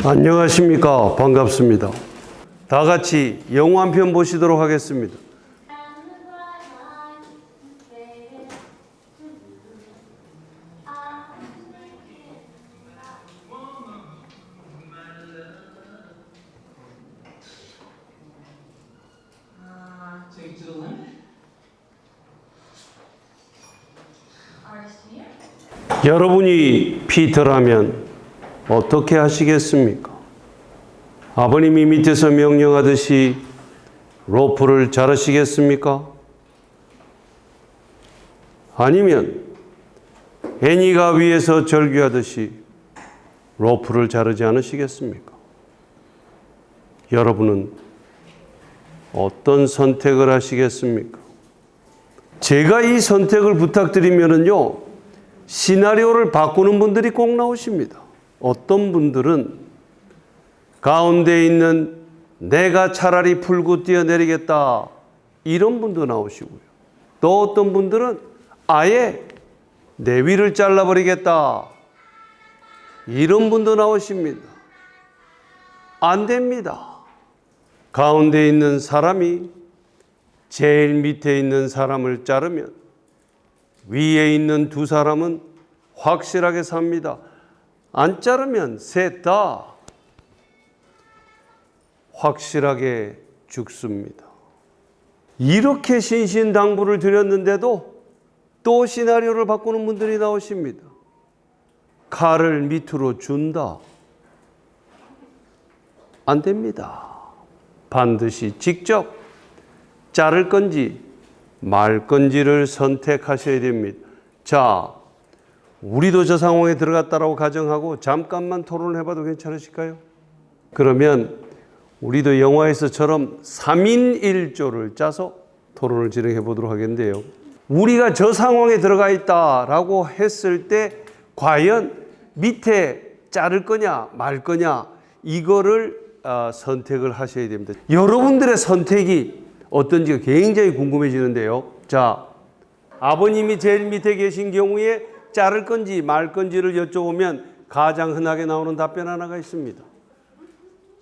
안녕하십니까. 반갑습니다. 다 같이 영화 한 편 보시도록 하겠습니다. 여러분이 피터라면 어떻게 하시겠습니까? 아버님이 밑에서 명령하듯이 로프를 자르시겠습니까? 아니면 애니가 위에서 절규하듯이 로프를 자르지 않으시겠습니까? 여러분은 어떤 선택을 하시겠습니까? 제가 이 선택을 부탁드리면요, 시나리오를 바꾸는 분들이 꼭 나오십니다. 어떤 분들은 가운데 있는 내가 차라리 풀고 뛰어내리겠다, 이런 분도 나오시고요. 또 어떤 분들은 아예 내 위를 잘라버리겠다, 이런 분도 나오십니다. 안 됩니다. 가운데 있는 사람이 제일 밑에 있는 사람을 자르면 위에 있는 두 사람은 확실하게 삽니다. 안 자르면 셋 다 확실하게 죽습니다. 이렇게 신신당부를 드렸는데도 또 시나리오를 바꾸는 분들이 나오십니다. 칼을 밑으로 준다. 안 됩니다. 반드시 직접 자를 건지 말 건지를 선택하셔야 됩니다. 자, 우리도 저 상황에 들어갔다라고 가정하고 잠깐만 토론을 해봐도 괜찮으실까요? 그러면 우리도 영화에서처럼 3인 1조를 짜서 토론을 진행해 보도록 하겠는데요. 우리가 저 상황에 들어가 있다라고 했을 때 과연 밑에 자를 거냐 말 거냐, 이거를 선택을 하셔야 됩니다. 여러분들의 선택이 어떤지가 굉장히 궁금해지는데요. 자, 아버님이 제일 밑에 계신 경우에 자를 건지 말 건지를 여쭤보면 가장 흔하게 나오는 답변 하나가 있습니다.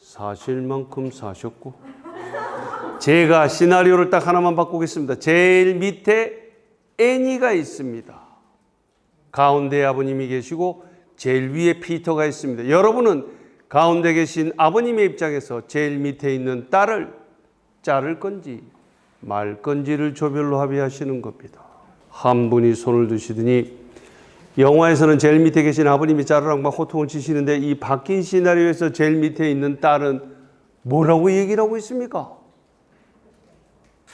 사실 만큼 사셨고. 제가 시나리오를 딱 하나만 바꾸겠습니다. 제일 밑에 애니가 있습니다. 가운데 아버님이 계시고 제일 위에 피터가 있습니다. 여러분은 가운데 계신 아버님의 입장에서 제일 밑에 있는 딸을 자를 건지 말 건지를 조별로 합의하시는 겁니다. 한 분이 손을 드시더니 영화에서는 제일 밑에 계신 아버님이 자르라고 막 호통을 치시는데 이 바뀐 시나리오에서 제일 밑에 있는 딸은 뭐라고 얘기를 하고 있습니까?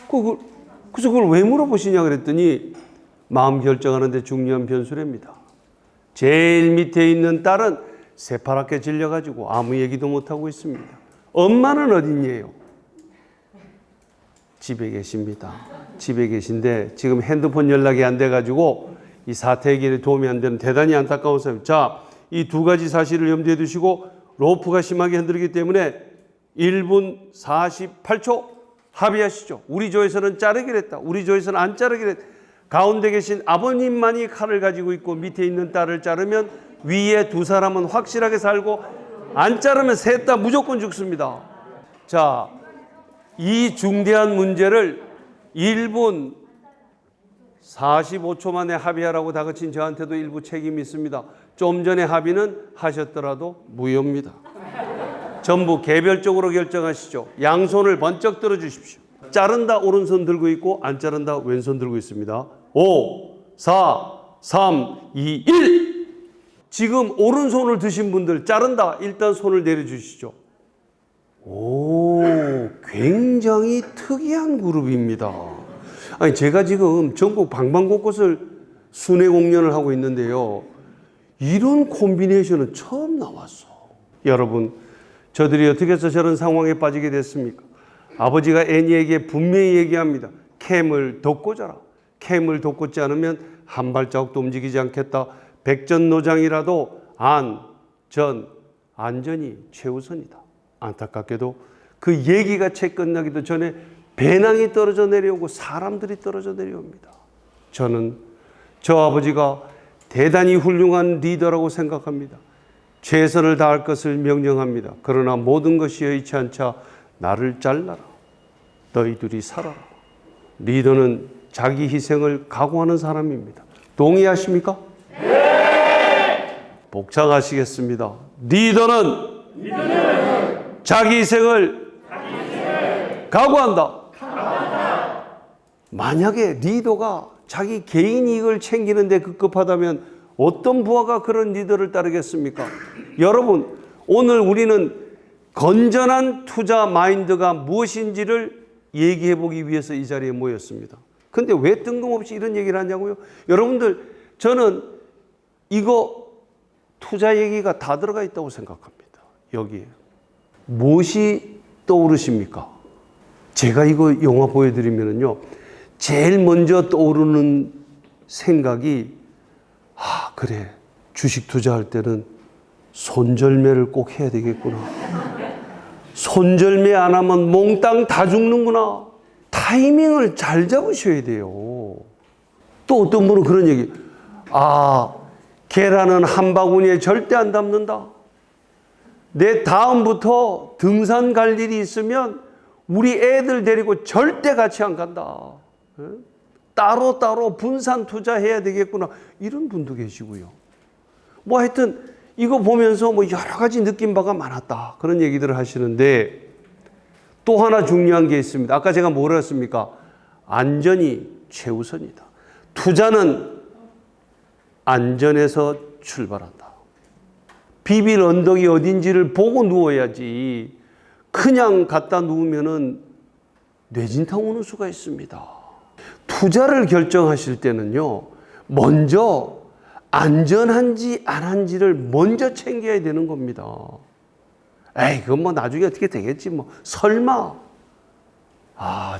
그래서 그걸 왜 물어보시냐 그랬더니 마음 결정하는데 중요한 변수랍니다. 제일 밑에 있는 딸은 새파랗게 질려가지고 아무 얘기도 못하고 있습니다. 엄마는 어딨냐요? 집에 계십니다. 집에 계신데 지금 핸드폰 연락이 안 돼가지고 이 사태 해결에 도움이 안 되는 대단히 안타까운 사람. 자, 이 두 가지 사실을 염두에 두시고 로프가 심하게 흔들리기 때문에 1분 48초 합의하시죠. 우리 조에서는 자르기로 했다. 우리 조에서는 안 자르기로 했다. 가운데 계신 아버님만이 칼을 가지고 있고 밑에 있는 딸을 자르면 위에 두 사람은 확실하게 살고 안 자르면 셋 다 무조건 죽습니다. 자, 이 중대한 문제를 1분 45초 만에 합의하라고 다그친 저한테도 일부 책임이 있습니다. 좀 전에 합의는 하셨더라도 무효입니다. 전부 개별적으로 결정하시죠. 양손을 번쩍 들어 주십시오. 자른다 오른손 들고 있고 안 자른다 왼손 들고 있습니다. 5, 4, 3, 2, 1. 지금 오른손을 드신 분들 자른다 일단 손을 내려주시죠. 오, 굉장히 특이한 그룹입니다. 아니, 제가 지금 전국 방방곳곳을 순회 공연을 하고 있는데요. 이런 콤비네이션은 처음 나왔어. 여러분, 저들이 어떻게 해서 저런 상황에 빠지게 됐습니까? 아버지가 애니에게 분명히 얘기합니다. 캠을 덮고 자라. 캠을 덮고지 않으면 한 발자국도 움직이지 않겠다. 백전노장이라도 안전이 최우선이다. 안타깝게도 그 얘기가 채 끝나기도 전에 배낭이 떨어져 내려오고 사람들이 떨어져 내려옵니다. 저는 저 아버지가 대단히 훌륭한 리더라고 생각합니다. 최선을 다할 것을 명령합니다. 그러나 모든 것이 여의치 않자 나를 잘라라. 너희들이 살아라. 리더는 자기 희생을 각오하는 사람입니다. 동의하십니까? 네! 복창하시겠습니다. 리더는 자기 희생을 각오한다. 만약에 리더가 자기 개인 이익을 챙기는 데 급급하다면 어떤 부하가 그런 리더를 따르겠습니까? 여러분, 오늘 우리는 건전한 투자 마인드가 무엇인지를 얘기해 보기 위해서 이 자리에 모였습니다. 근데 왜 뜬금없이 이런 얘기를 하냐고요? 여러분들, 저는 이거 투자 얘기가 다 들어가 있다고 생각합니다. 여기에. 무엇이 떠오르십니까? 제가 이거 영화 보여드리면요, 제일 먼저 떠오르는 생각이, 그래, 주식 투자할 때는 손절매를 꼭 해야 되겠구나. 손절매 안 하면 몽땅 다 죽는구나. 타이밍을 잘 잡으셔야 돼요. 또 어떤 분은 그런 얘기, 계란은 한 바구니에 절대 안 담는다. 내 다음부터 등산 갈 일이 있으면 우리 애들 데리고 절대 같이 안 간다. 따로 분산 투자해야 되겠구나. 이런 분도 계시고요. 뭐 하여튼 이거 보면서 뭐 여러 가지 느낀 바가 많았다. 그런 얘기들을 하시는데 또 하나 중요한 게 있습니다. 아까 제가 뭐라 했습니까? 안전이 최우선이다. 투자는 안전에서 출발한다. 비빌 언덕이 어딘지를 보고 누워야지 그냥 갖다 누우면은 뇌진탕 오는 수가 있습니다. 투자를 결정하실 때는요, 먼저 안전한지 안 한지를 먼저 챙겨야 되는 겁니다. 그건 뭐 나중에 어떻게 되겠지, 뭐. 설마.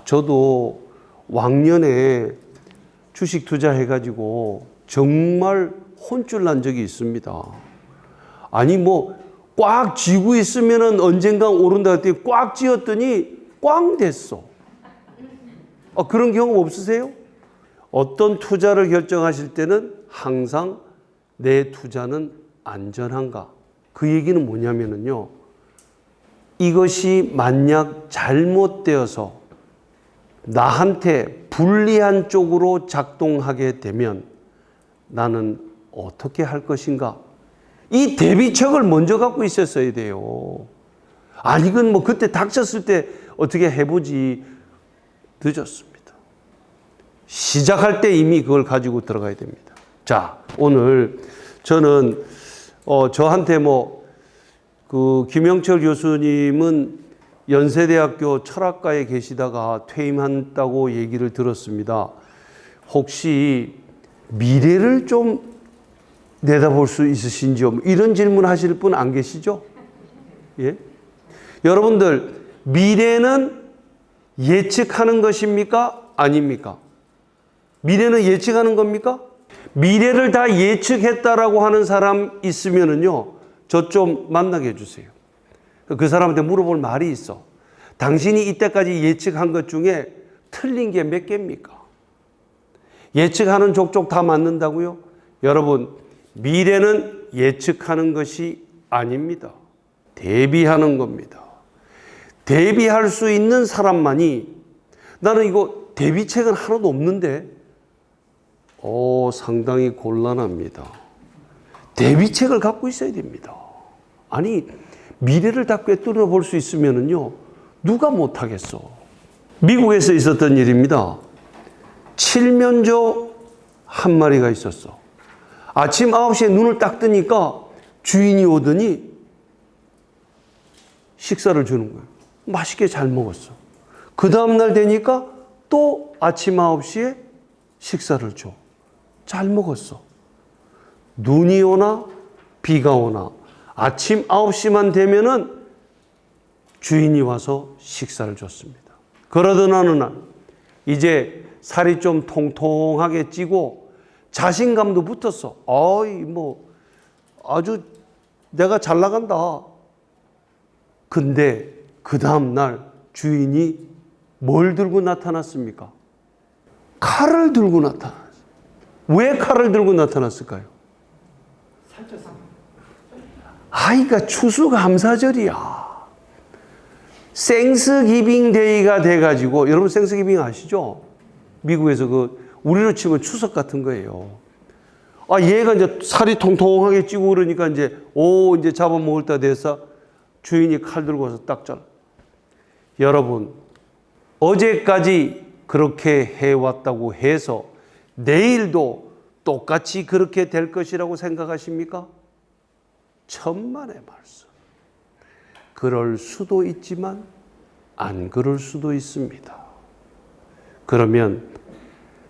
저도 왕년에 주식 투자해가지고 정말 혼쭐 난 적이 있습니다. 아니, 뭐, 꽉 쥐고 있으면은 언젠가 오른다 했더니 꽉 쥐었더니 꽝 됐어. 그런 경험 없으세요? 어떤 투자를 결정하실 때는 항상 내 투자는 안전한가? 그 얘기는 뭐냐면요, 이것이 만약 잘못되어서 나한테 불리한 쪽으로 작동하게 되면 나는 어떻게 할 것인가? 이 대비책을 먼저 갖고 있었어야 돼요. 이건 뭐 그때 닥쳤을 때 어떻게 해보지. 늦었습니다. 시작할 때 이미 그걸 가지고 들어가야 됩니다. 자, 오늘 저는 저한테 김영철 교수님은 연세대학교 철학과에 계시다가 퇴임한다고 얘기를 들었습니다. 혹시 미래를 좀 내다볼 수 있으신지요? 이런 질문 하실 분 안 계시죠? 예? 여러분들, 미래는 예측하는 것입니까? 아닙니까? 미래는 예측하는 겁니까? 미래를 다 예측했다라고 하는 사람 있으면은요, 저 좀 만나게 해주세요. 그 사람한테 물어볼 말이 있어. 당신이 이때까지 예측한 것 중에 틀린 게 몇 개입니까? 예측하는 족족 다 맞는다고요? 여러분, 미래는 예측하는 것이 아닙니다. 대비하는 겁니다. 대비할 수 있는 사람만이, 나는 이거 대비책은 하나도 없는데, 상당히 곤란합니다. 대비책을 갖고 있어야 됩니다. 아니, 미래를 다 꿰뚫어 볼 수 있으면은요, 누가 못하겠어. 미국에서 있었던 일입니다. 칠면조 한 마리가 있었어. 아침 9시에 눈을 딱 뜨니까 주인이 오더니 식사를 주는 거예요. 맛있게 잘 먹었어. 그 다음날 되니까 또 아침 9시에 식사를 줘. 잘 먹었어. 눈이 오나 비가 오나 아침 9시만 되면은 주인이 와서 식사를 줬습니다. 그러던 어느 날 이제 살이 좀 통통하게 찌고 자신감도 붙었어. 아주 내가 잘 나간다. 근데 그 다음날 주인이 뭘 들고 나타났습니까? 칼을 들고 나타났어요. 왜 칼을 들고 나타났을까요? 아이가 추수감사절이야. 생스기빙 데이가 돼가지고, 여러분 생스기빙 아시죠? 미국에서 우리로 치면 추석 같은 거예요. 얘가 이제 살이 통통하게 찌고 그러니까 이제 잡아먹을 때 돼서 주인이 칼 들고 와서 딱 잘라. 여러분, 어제까지 그렇게 해왔다고 해서 내일도 똑같이 그렇게 될 것이라고 생각하십니까? 천만의 말씀. 그럴 수도 있지만 안 그럴 수도 있습니다. 그러면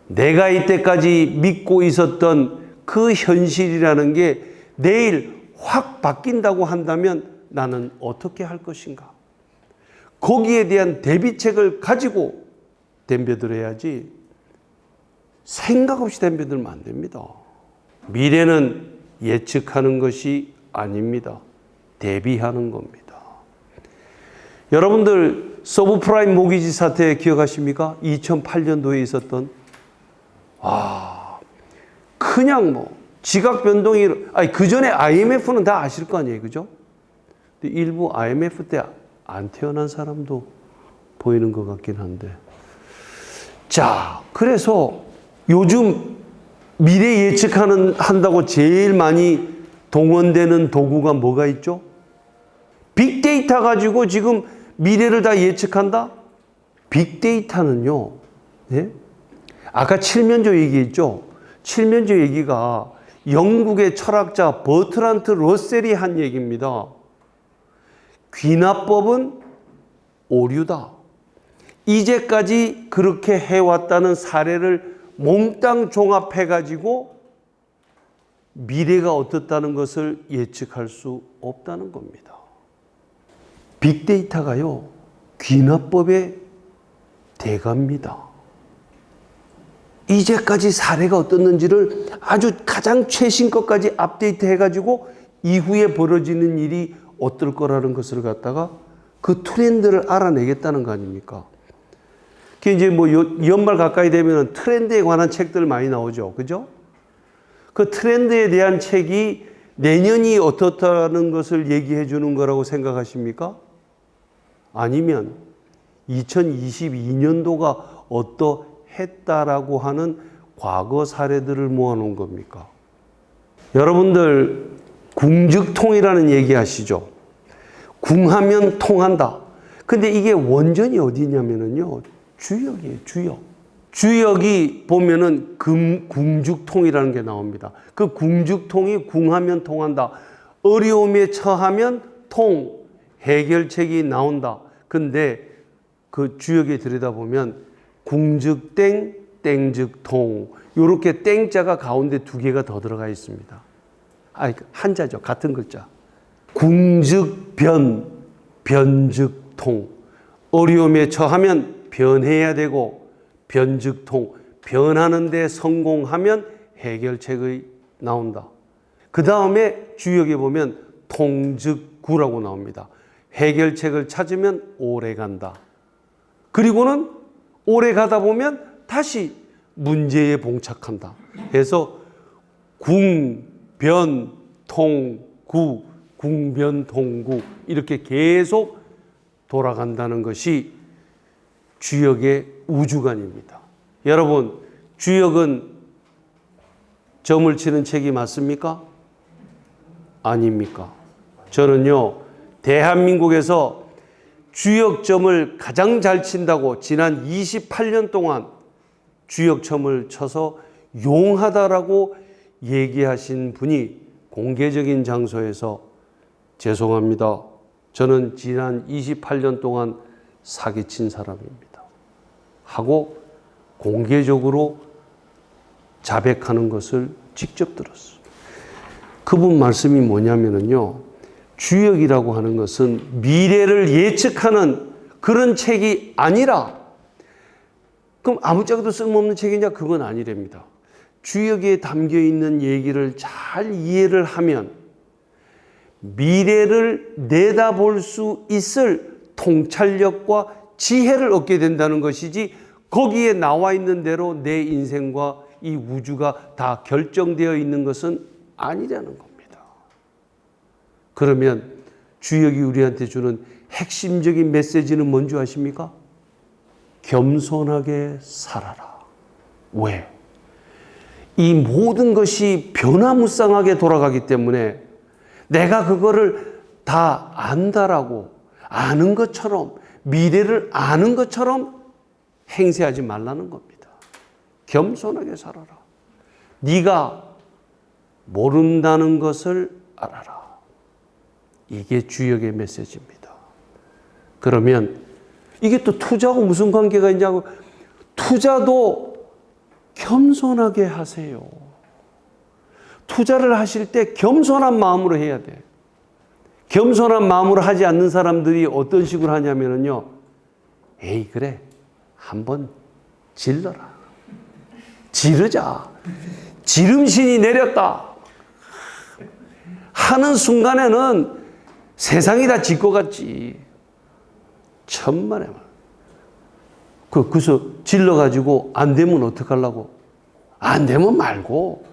내가 이때까지 믿고 있었던 그 현실이라는 게 내일 확 바뀐다고 한다면 나는 어떻게 할 것인가? 거기에 대한 대비책을 가지고 덤벼들어야지 생각 없이 덤벼들면 안 됩니다. 미래는 예측하는 것이 아닙니다. 대비하는 겁니다. 여러분들 서브프라임 모기지 사태 기억하십니까? 2008년도에 있었던 그냥 지각 변동이 그 전에 IMF는 다 아실 거 아니에요, 그죠? 근데 일부 IMF 때 안 태어난 사람도 보이는 것 같긴 한데, 자, 그래서 요즘 미래 예측한다고 제일 많이 동원되는 도구가 뭐가 있죠? 빅데이터 가지고 지금 미래를 다 예측한다? 빅데이터는요, 예? 아까 칠면조 얘기했죠? 칠면조 얘기가 영국의 철학자 버트란트 러셀이 한 얘기입니다. 귀납법은 오류다. 이제까지 그렇게 해왔다는 사례를 몽땅 종합해가지고 미래가 어떻다는 것을 예측할 수 없다는 겁니다. 빅데이터가요, 귀납법의 대가입니다. 이제까지 사례가 어떻는지를 아주 가장 최신 것까지 업데이트 해가지고 이후에 벌어지는 일이 어떨 거라는 것을 갖다가 그 트렌드를 알아내겠다는 거 아닙니까? 그 이제 연말 가까이 되면 트렌드에 관한 책들 많이 나오죠. 그죠? 그 트렌드에 대한 책이 내년이 어떻다는 것을 얘기해 주는 거라고 생각하십니까? 아니면 2022년도가 어떠했다라고 하는 과거 사례들을 모아놓은 겁니까? 여러분들 궁즉통이라는 얘기 아시죠? 궁하면 통한다. 근데 이게 원전이 어디냐면요, 주역이에요, 주역. 주역이 보면은 궁즉통이라는 게 나옵니다. 그 궁즉통이 궁하면 통한다. 어려움에 처하면 해결책이 나온다. 근데 그 주역에 들여다보면 궁즉땡, 땡즉통, 요렇게 땡자가 가운데 두 개가 더 들어가 있습니다. 한자죠. 같은 글자. 궁즉변, 변즉통. 어려움에 처하면 변해야 되고, 변즉통. 변하는 데 성공하면 해결책이 나온다. 그 다음에 주역에 보면 통즉구라고 나옵니다. 해결책을 찾으면 오래 간다. 그리고는 오래 가다 보면 다시 문제에 봉착한다. 해서 궁변통구, 궁변통구 이렇게 계속 돌아간다는 것이 주역의 우주관입니다. 여러분, 주역은 점을 치는 책이 맞습니까? 아닙니까? 저는요, 대한민국에서 주역점을 가장 잘 친다고 지난 28년 동안 주역점을 쳐서 용하다라고 얘기하신 분이 공개적인 장소에서 죄송합니다. 저는 지난 28년 동안 사기친 사람입니다. 하고 공개적으로 자백하는 것을 직접 들었어요. 그분 말씀이 뭐냐면요, 주역이라고 하는 것은 미래를 예측하는 그런 책이 아니라, 그럼 아무짝에도 쓸모없는 책이냐? 그건 아니랍니다. 주역에 담겨 있는 얘기를 잘 이해를 하면 미래를 내다볼 수 있을 통찰력과 지혜를 얻게 된다는 것이지, 거기에 나와 있는 대로 내 인생과 이 우주가 다 결정되어 있는 것은 아니라는 겁니다. 그러면 주역이 우리한테 주는 핵심적인 메시지는 뭔지 아십니까? 겸손하게 살아라. 왜? 이 모든 것이 변화무쌍하게 돌아가기 때문에 내가 그거를 다 안다라고, 아는 것처럼, 미래를 아는 것처럼 행세하지 말라는 겁니다. 겸손하게 살아라. 네가 모른다는 것을 알아라. 이게 주역의 메시지입니다. 그러면 이게 또 투자하고 무슨 관계가 있냐고, 투자도 겸손하게 하세요. 투자를 하실 때 겸손한 마음으로 해야 돼. 겸손한 마음으로 하지 않는 사람들이 어떤 식으로 하냐면요. 에이, 그래. 한번 질러라. 지르자. 지름신이 내렸다. 하는 순간에는 세상이 다 질 것 같지. 천만에 말. 그래서 질러가지고 안 되면 어떡하려고? 안 되면 말고.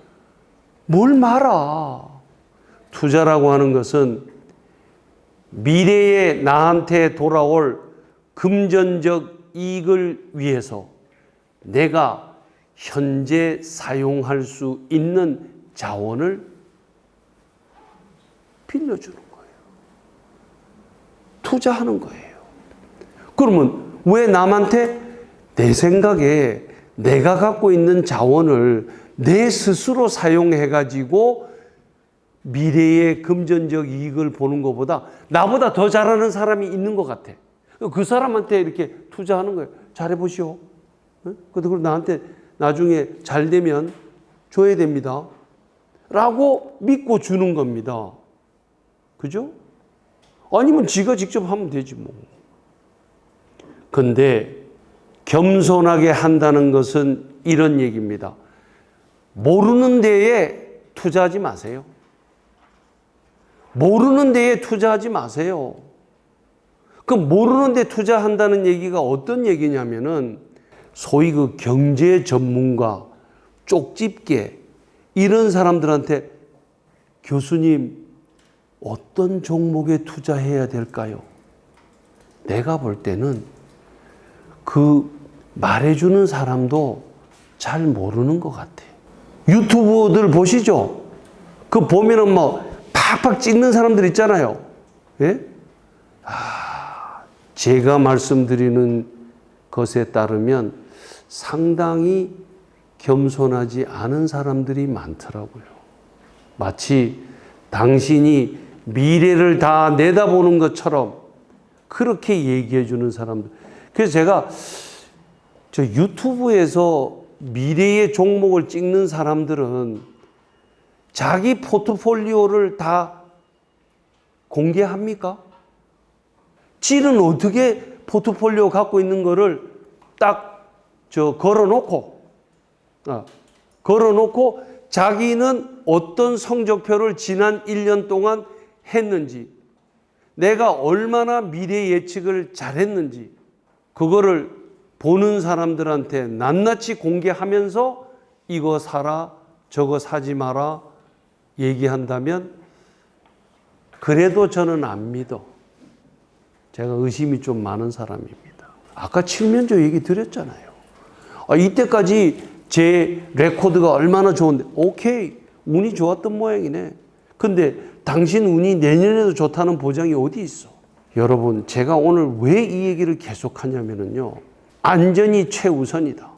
뭘 말아. 투자라고 하는 것은 미래에 나한테 돌아올 금전적 이익을 위해서 내가 현재 사용할 수 있는 자원을 빌려주는 거예요. 투자하는 거예요. 그러면 왜 남한테? 내 생각에 내가 갖고 있는 자원을 내 스스로 사용해가지고 미래의 금전적 이익을 보는 것보다 나보다 더 잘하는 사람이 있는 것 같아. 그 사람한테 이렇게 투자하는 거예요. 잘해보시오. 그리고 나한테 나중에 잘 되면 줘야 됩니다. 라고 믿고 주는 겁니다. 그죠? 아니면 지가 직접 하면 되지 뭐. 근데 겸손하게 한다는 것은 이런 얘기입니다. 모르는 데에 투자하지 마세요. 모르는 데에 투자하지 마세요. 그 모르는 데 투자한다는 얘기가 어떤 얘기냐면은 소위 그 경제 전문가, 쪽집게 이런 사람들한테 교수님 어떤 종목에 투자해야 될까요? 내가 볼 때는 그 말해주는 사람도 잘 모르는 것 같아. 유튜브들 보시죠? 그 보면은 뭐 팍팍 찍는 사람들 있잖아요. 예? 제가 말씀드리는 것에 따르면 상당히 겸손하지 않은 사람들이 많더라고요. 마치 당신이 미래를 다 내다보는 것처럼 그렇게 얘기해 주는 사람들. 그래서 제가 저 유튜브에서 미래의 종목을 찍는 사람들은 자기 포트폴리오를 다 공개합니까? 지는 어떻게 포트폴리오 갖고 있는 거를 딱 걸어놓고 자기는 어떤 성적표를 지난 1년 동안 했는지, 내가 얼마나 미래 예측을 잘했는지 그거를 보는 사람들한테 낱낱이 공개하면서 이거 사라, 저거 사지 마라 얘기한다면 그래도 저는 안 믿어. 제가 의심이 좀 많은 사람입니다. 아까 칠면조 얘기 드렸잖아요. 이때까지 제 레코드가 얼마나 좋은데, 오케이, 운이 좋았던 모양이네. 근데 당신 운이 내년에도 좋다는 보장이 어디 있어? 여러분, 제가 오늘 왜 이 얘기를 계속 하냐면요. 안전이 최우선이다.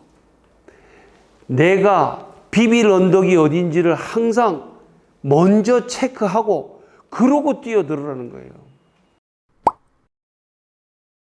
내가 비빌 언덕이 어딘지를 항상 먼저 체크하고 그러고 뛰어들으라는 거예요.